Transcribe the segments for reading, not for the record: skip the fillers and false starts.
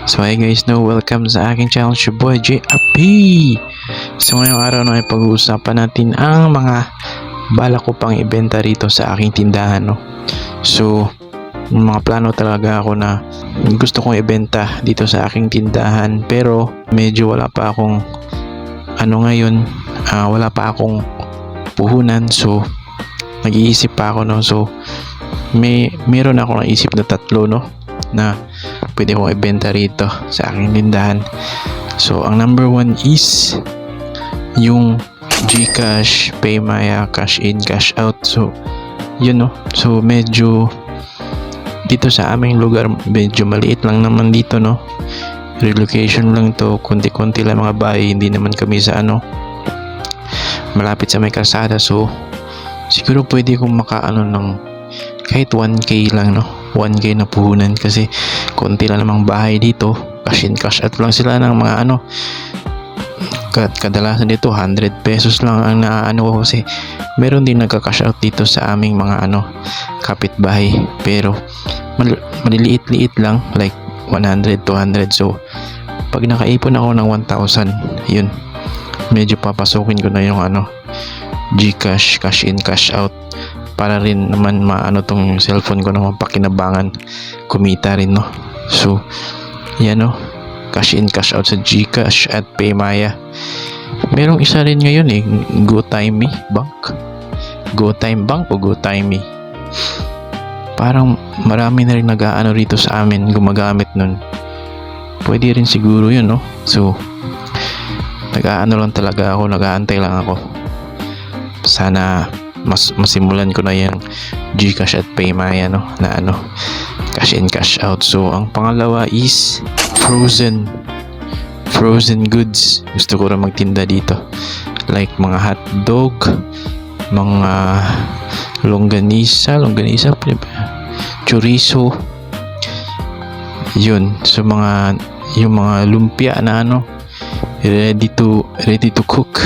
So hi guys, welcome sa aking channel, your boy JRP. So ngayong araw na ay pag-uusapan natin ang mga bala ko pang ibenta rito sa aking tindahan, no? So mga plano talaga ako na gusto kong ibenta dito sa aking tindahan, pero medyo wala pa akong ngayon, wala pa akong puhunan. So nag-iisip pa ako, no? So meron ako naisip na tatlo, no, na pwede kong ibenta rito sa aking tindahan. So ang number one is yung GCash, PayMaya, cash in, cash out. So yun, no. So medyo dito sa aming lugar, medyo maliit lang naman dito, no. Relocation lang to, konti-konti lang mga bahay, hindi naman kami sa malapit sa may kalsada. So siguro pwede kong ng kahit 1k lang, no, 1k na puhunan, kasi konti lang namang bahay dito. Cash in, cash out lang sila ng mga kadalasan dito 100 pesos lang ang ko, kasi meron din nagka-cash out dito sa aming mga kapitbahay, pero maliliit-liit lang, like 100, 200. So pag nakaipon ako ng 1,000, yun, medyo papasukin ko na yung GCash, cash in, cash out, para rin naman tong cellphone ko na mapakinabangan, kumita rin, no. So yan, no, cash in, cash out sa GCash at PayMaya. Merong isa rin ngayon GoTime Bank, GoTime Bank o GoTime. Parang marami na rin rito sa amin gumagamit nun. Pwede rin siguro yun, no. So lang talaga ako, nag-aantay lang ako. Sana masimulan ko na yung GCash at PayMaya, no, na cash in, cash out. So ang pangalawa is frozen goods. Gusto ko rin magtinda dito, like mga hotdog, mga longganisa, chorizo, yun. So yung mga lumpia na ready to cook.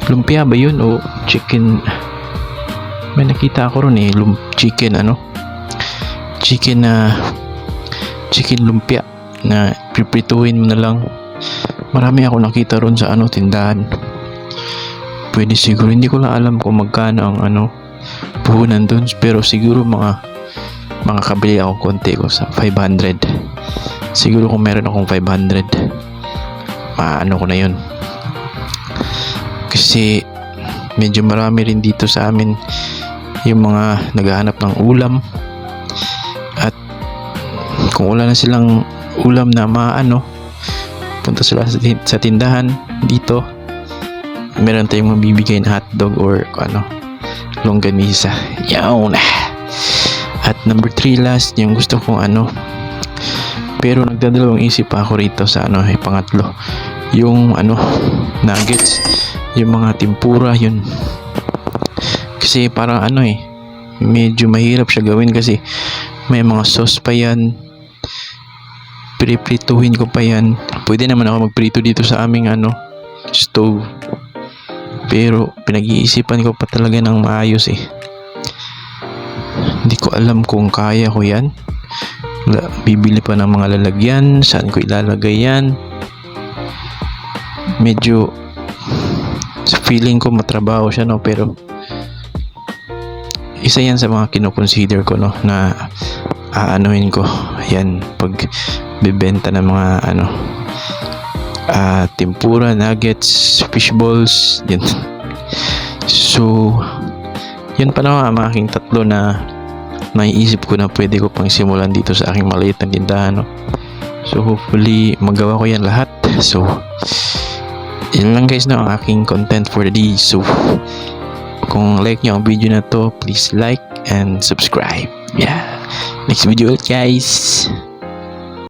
Lumpia ba yun o chicken? May nakita ako ron chicken lumpia na piprituhin mo na lang. Marami ako nakita ron sa tindahan. Pwede siguro, hindi ko lang alam kung magkano ang puhunan dun, pero siguro mga kabili ako konti ko sa 500. Siguro kung meron akong 500, ko na yun, kasi medyo marami rin dito sa amin yung mga naghahanap ng ulam, at kung wala na silang ulam na punta sila sa tindahan dito, meron tayong mabibigay na hotdog or longganisa. Yawn. At number 3 last, yung gusto kong pero nagdadalawang isip pa ako rito sa pangatlo, yung nuggets, yung mga tempura, yun. Kasi parang medyo mahirap siya gawin, kasi may mga sauce pa yan, priprituhin ko pa yan. Pwede naman ako magprito dito sa aming stove, pero pinag-iisipan ko pa talaga ng maayos. Hindi ko alam kung kaya ko yan. Bibili pa ng mga lalagyan, saan ko ilalagay yan. Medyo feeling ko matrabaho siya, no, pero isa yan sa mga kinoconsider ko, no, na aanuhin ko yan pag bibenta ng mga tempura, nuggets, fish balls, yan. So yun pa na ang aking tatlo na naiisip ko na pwede ko pang simulan dito sa aking maliit na tindahan, no? So hopefully magawa ko yan lahat. So yun lang guys, no, ang aking content for the day. So kung like nyo ang video na to, please like and subscribe. Yeah, next video ulit guys.